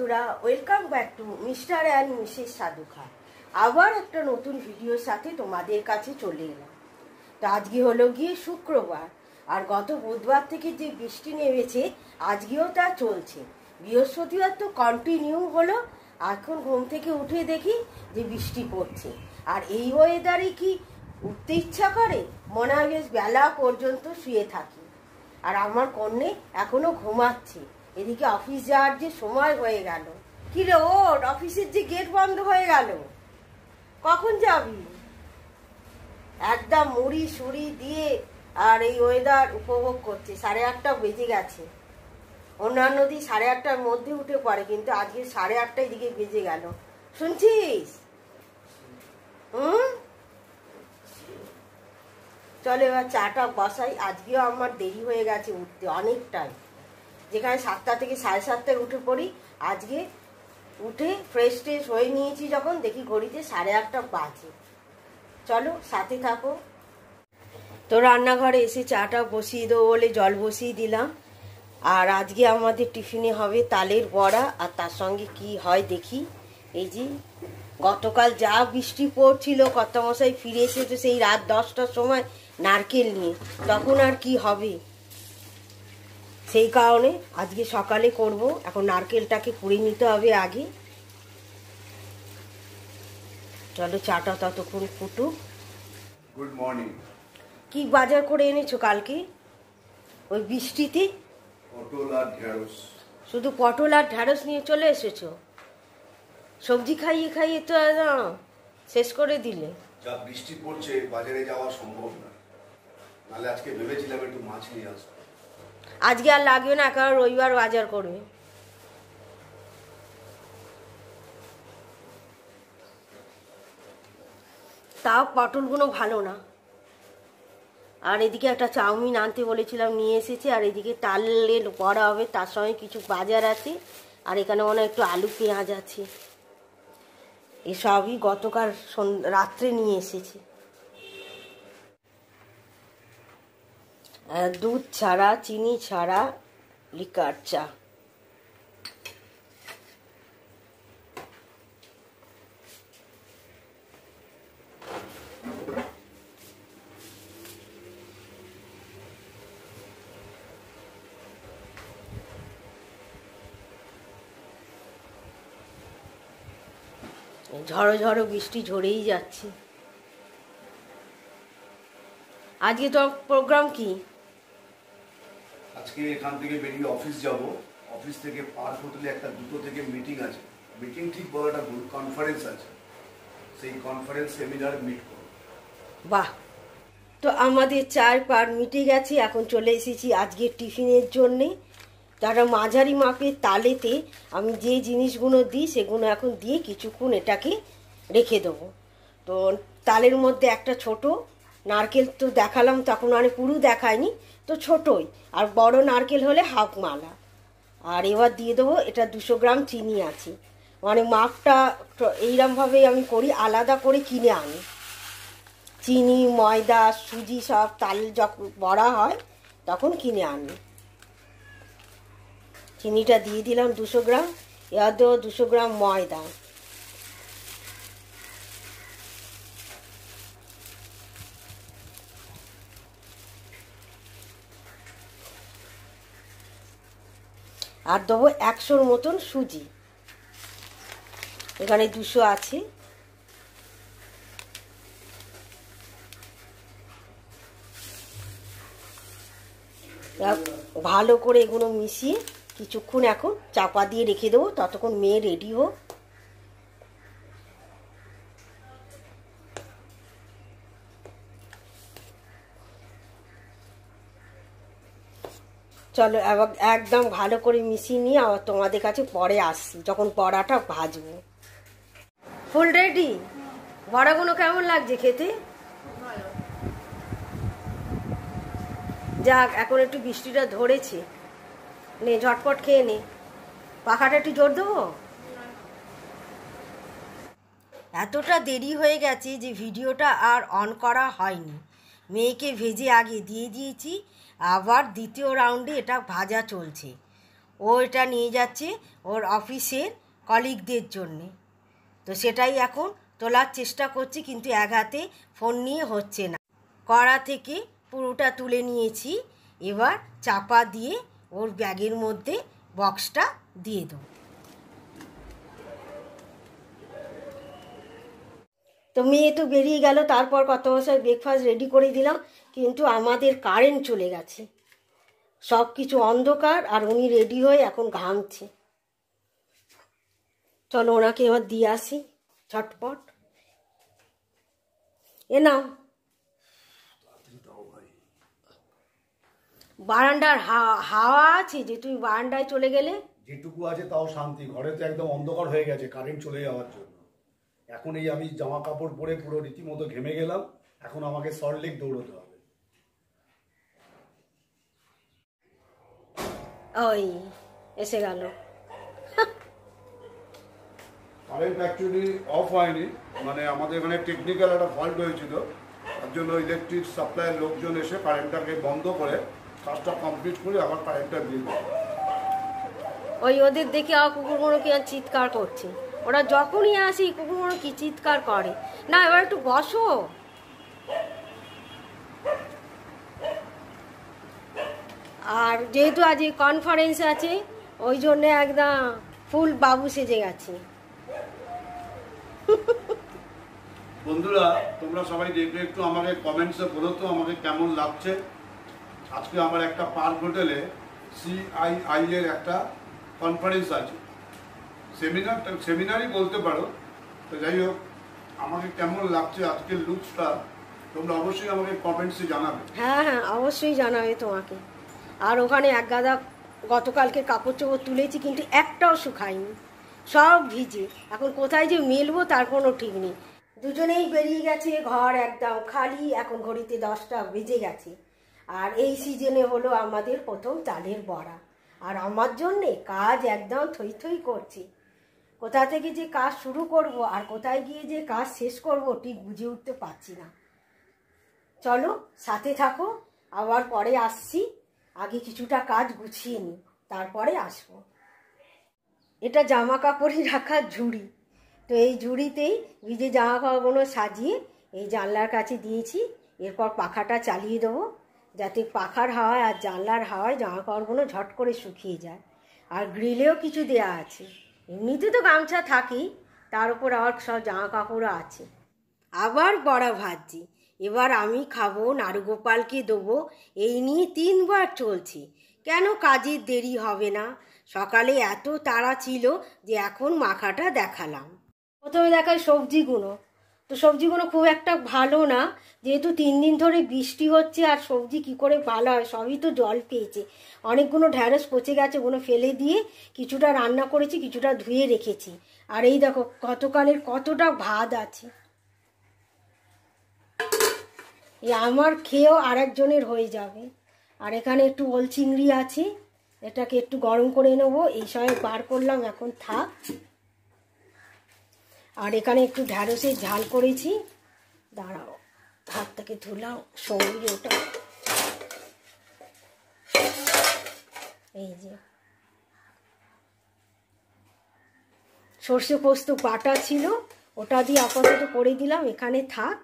বন্ধুরা, welcome back to mister and Mrs Sadhukha. আবার একটা নতুন ভিডিওর সাথে তোমাদের কাছে চলে এলাম। তো আজকে হলো গিয়ে শুক্রবার, আর গত বুধবার থেকে যে বৃষ্টি নেমেছে আজকেও তা চলছে। বৃহস্পতিবার তো কন্টিনিউ হলো, এখন ঘুম থেকে উঠে দেখি যে বৃষ্টি পড়ছে। আর এই ওয়েদারে কি উঠতে ইচ্ছা করে? মনে হয় বেশ বেলা পর্যন্ত শুয়ে থাকি। আর আমার কন্যে এখনো ঘুমাচ্ছে। এদিকে অফিস যাওয়ার যে সময় হয়ে গেল। কি রে ওর, অফিসের যে গেট বন্ধ হয়ে গেল, কখন যাবি? একদম মুড়ি সুড়ি দিয়ে আর এই ওয়েদার উপভোগ করছে। 8:30 বেজে গেছে। অন্যান্য দিন 8:30-র মধ্যে উঠে পড়ে, কিন্তু আজকে 8:30 দিকে বেজে গেল। শুনছিস? চলে এবার চাটা বসাই। আজকেও আমার দেরি হয়ে গেছে উঠতে অনেকটাই। যেখানে 7টা থেকে 7:30 উঠে পড়ি, আজকে উঠে ফ্রেশ ট্রেশ হয়ে নিয়েছি যখন, দেখি ঘড়িতে 8:30 বাজে। চলো সাথে থাকো। তো রান্নাঘরে এসে চাটা বসিয়ে দেবো বলে জল বসিয়ে দিলাম। আর আজকে আমাদের টিফিনে হবে তালের বড়া, আর তার সঙ্গে কি হয় দেখি। এই যে গতকাল যা বৃষ্টি পড়ছিল, কর্তামশাই ফিরে এসে তো সেই রাত 10টার সময় নারকেল নিয়ে, তখন আর কি হবে, সেই কারণে আজকে সকালে করব। এখন নারকেলটাকে কুড়ে নিতে হবে আগে। চলো চাটা ততক্ষণ ফুটুক। Good morning. কি বাজার করে এনেছো কালকে ওই বৃষ্টিতে? পটল আর ঢেঁড়স। শুধু পটল আর ঢেঁড়স নিয়ে চলে এসেছো? সবজি খাইয়ে খাইয়ে তো শেষ করে দিলে। যা বৃষ্টি পড়ছে বাজারে যাওয়া সম্ভব না, নাহলে আজকে ভেবেছিলাম একটু মাছ নিয়ে আসবো। আজকে আর লাগবে না, কারণ রবিবার বাজার করবে। তাও পটলগুলো ভালো না। আর এদিকে একটা চাউমিন আনতে বলেছিলাম, নিয়ে এসেছে। আর এদিকে তালের বড়া হবে, তার সঙ্গে কিছু বাজার আছে। আর এখানে মনে হয় একটু আলু পেঁয়াজ আছে। এসবই গতকাল রাত্রে নিয়ে এসেছে। দুধ ছাড়া, চিনি ছাড়া লিকার চা। ঝড়ো ঝড়ো বৃষ্টি ঝরেই যাচ্ছে। আজকে তোর প্রোগ্রাম কি? আজকে এখান থেকে বেরিয়ে অফিস যাব। অফিস থেকে পার্ক হোটেলে একটা 2টো থেকে মিটিং আছে। মিটিং ঠিক বলাটা ভুল, কনফারেন্স আছে। সেই কনফারেন্স সেমিনার মিট করব। বাহ! তো আমাদের 4 পার মিটে গেছে। এখন চলে এসেছি আজকের টিফিনের জন্যে। তারা মাঝারি মাপের তালেতে আমি যে জিনিসগুলো দিই সেগুলো এখন দিয়ে কিছুক্ষণ এটাকে রেখে দেবো। তো তালের মধ্যে একটা ছোট নারকেল তো দেখালাম, তখন মানে পুরো দেখায়নি, তো ছোটই। আর বড় নারকেল হলে হাফ মালা। আর এবার দিয়ে দেবো, এটা 200 গ্রাম চিনি আছে। মানে মাপটা এইরকমভাবেই আমি করি, আলাদা করে কিনে আনি। চিনি, ময়দা, সুজি সব তাল যখন বড়া হয় তখন কিনে আনি। চিনিটা দিয়ে দিলাম 200 গ্রাম। এবার দেবো 200 গ্রাম ময়দা। আর দেবো 100-র মতন সুজি। এখানে 200 আছে। ভালো করে এগুলো মিশিয়ে কিছুক্ষণ এখন চাপা দিয়ে রেখে দেবো, ততক্ষণ মেয়ে রেডি হোক। চলো একদম ভালো করে মিশিয়ে নিয়ে আবার তোমাদের কাছে পরে আসছি, যখন বড়াটা ভাজবো। Full ready? বড়াগুলো কেমন লাগছে খেতে? যাক, এখন একটু বৃষ্টিটা ধরেছে, নে ঝটপট খেয়ে নে। পাখাটা একটু জোর দেবো। এতটা দেরি হয়ে গেছে যে ভিডিওটা আর অন করা হয়নি। মেয়েকে ভেজে আগে দিয়ে দিয়েছি, আবার দ্বিতীয় রাউন্ডে এটা ভাজা চলছে। ও এটা নিয়ে যাচ্ছে ওর অফিসের কলিগদের জন্যে। তো সেটাই এখন তোলার চেষ্টা করছি, কিন্তু এক হাতে ফোন নিয়ে হচ্ছে না। কড়া থেকে পুরোটা তুলে নিয়েছি, এবার চাপা দিয়ে ওর ব্যাগের মধ্যে বক্সটা দিয়ে দেবো। তো মেয়ে তো বেরিয়ে গেল, তারপর কত বছর ব্রেকফাস্ট রেডি করে দিলাম, কিন্তু আমাদের কারেন্ট চলে গেছে, সব কিছু অন্ধকার, আর উনি রেডি হয়ে এখন ঘামছে। চলো ওনাকে এবার দিয়ে আসি ঝটপট। এ নাও। বারান্দার হাওয়া আছে যে তুমি বারান্দায় চলে গেলে? যেটুকু আছে তাও শান্তি, ঘরে তো একদম অন্ধকার হয়ে গেছে কারেন্ট চলে যাওয়ার জন্য। এখন এই আমি জামা কাপড় পরে পুরো রীতিমতো ঘেমে গেলাম, এখন আমাকে সল্টলেক দৌড়তে হবে। ওই এসে গেল। কারেন্ট অ্যাকচুয়ালি অফ হয়নি, মানে আমাদের এখানে টেকনিক্যাল একটা ফল্ট হয়েছিল, তার জন্য ইলেকট্রিক সাপ্লাইয়ের লোকজন এসে কারেন্টটাকে বন্ধ করে কাজটা কমপ্লিট করে আবার কারেন্টটা দিয়ে দেয়। ওই ওদের দেখে কুকুরগুলো কি আর চিৎকার করছে, ওরা যখনই আসি কুকুরগুলো কি চিৎকার করে। না এবার একটু বসো। আর যেহেতু আজ কনফারেন্স আছে ওই জন্য একদম ফুল বাবু সেজে গেছে। বন্ধুরা তোমরা সবাই দেখবে, একটু আমাকে কমেন্টসে বলো তো আমাকে কেমন লাগছে। আজকে আমার একটা পার্ক হোটেলে CII এর একটা কনফারেন্স আছে, সেমিনারই বলতে পারো। তো যাই হোক, আমাকে কেমন লাগছে আজকের লুকসটা তোমরা অবশ্যই আমাকে কমেন্টসে জানাবে। হ্যাঁ হ্যাঁ অবশ্যই জানাবে তোমাকে। আর ওখানে এক গাদা গতকালকে কাপড় চোপড় তুলেছি, কিন্তু একটাও শুকায়নি, সব ভিজে। এখন কোথায় যে মেলবো তার কোনো ঠিক নেই। দুজনেই বেরিয়ে গেছে, ঘর একদম খালি। এখন ঘড়িতে 10টা বেজে গেছে। আর এই সিজনে হলো আমাদের প্রথম চালের বড়া, আর আমার জন্যে কাজ একদম থই থই করছে। কোথা থেকে যে কাজ শুরু করব আর কোথায় গিয়ে যে কাজ শেষ করব ঠিক বুঝে উঠতে পারছি না। চলো সাথে থাকো, আবার পরে আসছি। আগে কিছুটা কাজ গুছিয়ে নিই, তারপরে আসবো। এটা জামা কাপড়ই রাখার ঝুড়ি। তো এই ঝুড়িতেই ভিজে জামা কাপড়গুলো সাজিয়ে এই জানলার কাছে দিয়েছি। এরপর পাখাটা চালিয়ে দেবো, যাতে পাখার হাওয়ায় আর জানলার হাওয়ায় জামা কাপড়গুলো ঝট করে শুকিয়ে যায়। আর গ্রিলেও কিছু দেয়া আছে, এমনিতে তো গামছা থাকেই, তার উপর আবার সব জামা কাপড়ও আছে। আবার বড়া ভাজছি, এবার আমি খাবো, নারুগোপালকে দেবো, এই নিয়ে 3বার চলছি। কেন কাজের দেরি হবে না? সকালে এত তাড়া ছিল যে এখন মাখাটা দেখালাম। প্রথমে দেখায় সবজিগুলো। তো সবজিগুলো খুব একটা ভালো না, যেহেতু 3 দিন ধরে বৃষ্টি হচ্ছে, আর সবজি কি করে ভালো হয়, সবই তো জল পেয়েছে। অনেকগুলো ঢ্যাঁড়স পচে গেছে, ওগুলো ফেলে দিয়ে কিছুটা রান্না করেছি, কিছুটা ধুয়ে রেখেছি। আর এই দেখো গতকালের কতটা ভাত আছে, এই আমার খেয়েও আরেকজনের হয়ে যাবে। আর এখানে একটু ওল চিংড়ি আছে, এটাকে একটু গরম করে নেবো, এই সময় বার করলাম, এখন থাক। আর এখানে একটু ঢ্যাঁড়সের ঝাল করেছি, দাঁড়াও হাতটাকে ধুলাম, সবজি ওটা এই যে সর্ষে পোস্ত বাটা ছিল, ওটা দিয়ে আপাতত করে দিলাম, এখানে থাক।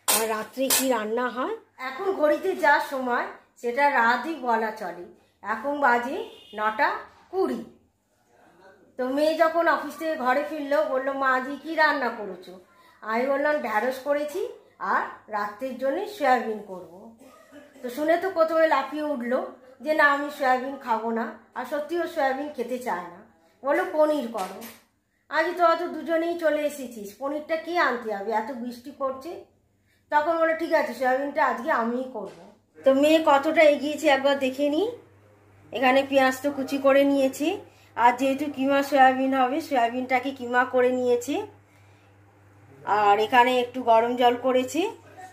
আর রাত্রে কি রান্না হয় এখন ঘড়িতে যা সময় সেটা রাতই বলা চলে। এখন বাজে 9:20। তো মেয়ে যখন অফিস থেকে ঘরে ফিরলো, বললো মা আজকে কি রান্না করেছো? আমি বললাম ঢ্যাঁড়স করেছি আর রাত্রের জন্য সয়াবিন করব। তো শুনে তো প্রথমে লাফিয়ে উঠলো যে না আমি সয়াবিন খাবো না, আর সত্যিও সয়াবিন খেতে চায় না, বললো পনির করো। আজ তো অত দুজনেই চলে এসেছিস, পনিরটা কে আনতে হবে, এত বৃষ্টি পড়ছে। তখন বলে ঠিক আছে সয়াবিনটা আজকে আমিই করব। তো মেয়ে কতটা এগিয়েছে একবার দেখে নিই। এখানে পেঁয়াজ তো কুচি করে নিয়েছি, আর যেহেতু কিমা সয়াবিন হবে, সয়াবিনটাকে কিমা করে নিয়েছি। আর এখানে একটু গরম জল করেছি,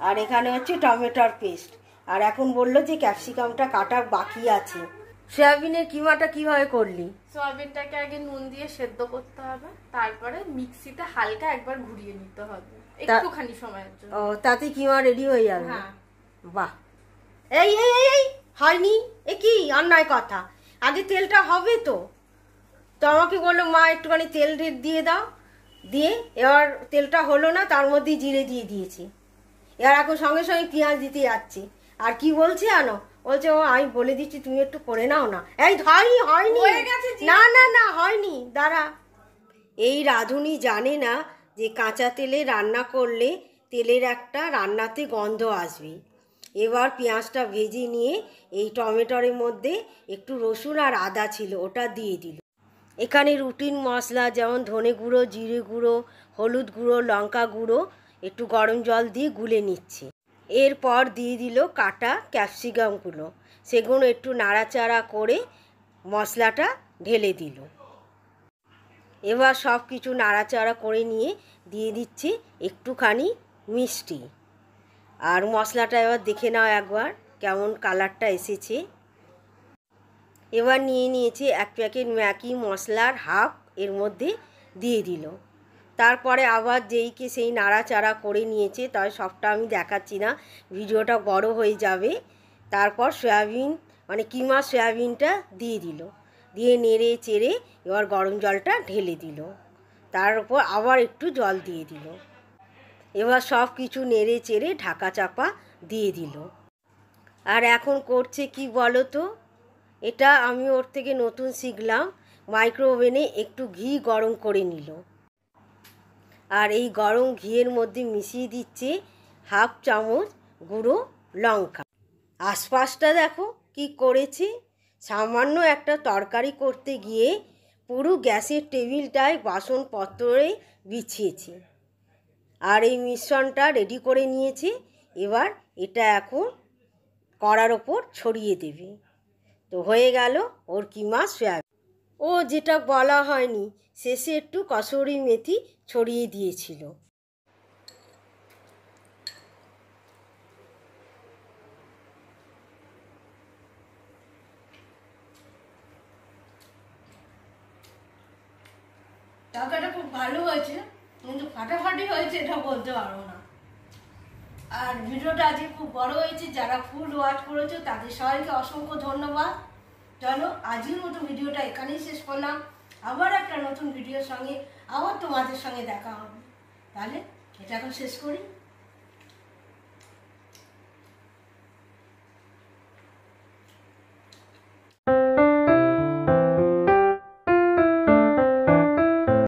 আর এখানে হচ্ছে টমেটোর পেস্ট। আর এখন বললো যে ক্যাপসিকামটা কাটা বাকি আছে। সয়াবিনের কিমাটা কিভাবে করলি? সয়াবিনটাকে আগে নুন দিয়ে সেদ্ধ করতে হবে, তারপরে মিক্সিতে হালকা একবার ঘুরিয়ে নিতে হবে একটুখানি সময়ের জন্য। ও, তাতে কিমা রেডি হয়ে যাবে? হ্যাঁ। বাহ, এই এই এই হয়নি, এ কি অন্যায় কথা। আগে তেলটা হবে তো। তো আমাকে বললো মা একটুখানি তেল দিয়ে দাও, দিয়ে এবার তেলটা হলো না, তার মধ্যেই জিরে দিয়ে দিয়েছি। এবার এখন সঙ্গে সঙ্গে পেঁয়াজ দিতে যাচ্ছি। আর কি বলছে জানো, বলছে ও আমি বলে দিচ্ছি তুমি একটু করে নাও না। এই হয়নি না না না হয়নি, দাঁড়া। এই রাঁধুনি জানে না যে কাঁচা তেলে রান্না করলে তেলের একটা রান্নাতে গন্ধ আসবে। এবার পেঁয়াজটা ভেজে নিয়ে এই টমেটোর মধ্যে একটু রসুন আর আদা ছিল ওটা দিয়ে দিল। এখানে রুটিন মশলা যেমন ধনে গুঁড়ো, জিরে গুঁড়ো, হলুদ গুঁড়ো, লঙ্কা গুঁড়ো একটু গরম জল দিয়ে গুলে নিচ্ছে। এরপর দিয়ে দিল কাটা ক্যাপসিকামগুলো, সেগুলো একটু নাড়াচাড়া করে মশলাটা ঢেলে দিল। এবার সব কিছু নাড়াচাড়া করে নিয়ে দিয়ে দিচ্ছি একটুখানি মিষ্টি। আর মশলাটা এবার দেখে নাও একবার কেমন কালারটা এসেছে। এবার নিয়ে নিয়েছি 1 প্যাকেট ম্যাগি মশলার হাফ, এর মধ্যে দিয়ে দিল। তারপরে আবার যেইকে সেই নাড়াচাড়া করে নিয়েছে, তবে সবটা আমি দেখাচ্ছি না, ভিডিওটা বড় হয়ে যাবে। তারপর সয়াবিন মানে কিমা সয়াবিনটা দিয়ে দিল, দিয়ে নেড়ে চেড়ে এবার গরম জলটা ঢেলে দিল। তার উপর আবার একটু জল দিয়ে দিল। এবার সব কিছু নেড়ে চেড়ে ঢাকা চাপা দিয়ে দিল। আর এখন করছে কি বলো তো, এটা আমি ওর থেকে নতুন শিখলাম, মাইক্রো ওভেনে একটু ঘি গরম করে নিল। আর এই গরম ঘিয়ের মধ্যে মিশিয়ে দিচ্ছে হাফ চামচ গুঁড়ো লঙ্কা। আশপাশটা দেখো কি করেছে, সামান্য একটা তরকারি করতে গিয়ে পুরো গ্যাসের টেবিলটায় বাসনপত্রে বিছিয়েছে। আর এই মিশ্রণটা রেডি করে নিয়েছে। এবার এটা এখন কড়ার ওপর ছড়িয়ে দেবে। তো হয়ে গেল ওর কিমা সয়াবিন। ও যেটা বলা হয়নি, শেষে একটু কসুরি মেথি ছড়িয়ে দিয়েছিল। তরকারিটা খুব ভালো হয়েছে, কিন্তু ফাটাফাটি হয়েছে এটা বলতে পারবো না। আর ভিডিওটা আজকে খুব বড় হয়েছে, যারা ফুল ওয়াচ করেছো তাদের সবাইকে অসংখ্য ধন্যবাদ। চলো আজকের মতো ভিডিওটা এখানেই শেষ করলাম। আবার একটা নতুন ভিডিওর সঙ্গে আবার তোমাদের সঙ্গে দেখা হবে। তাহলে এটা এখন শেষ করি।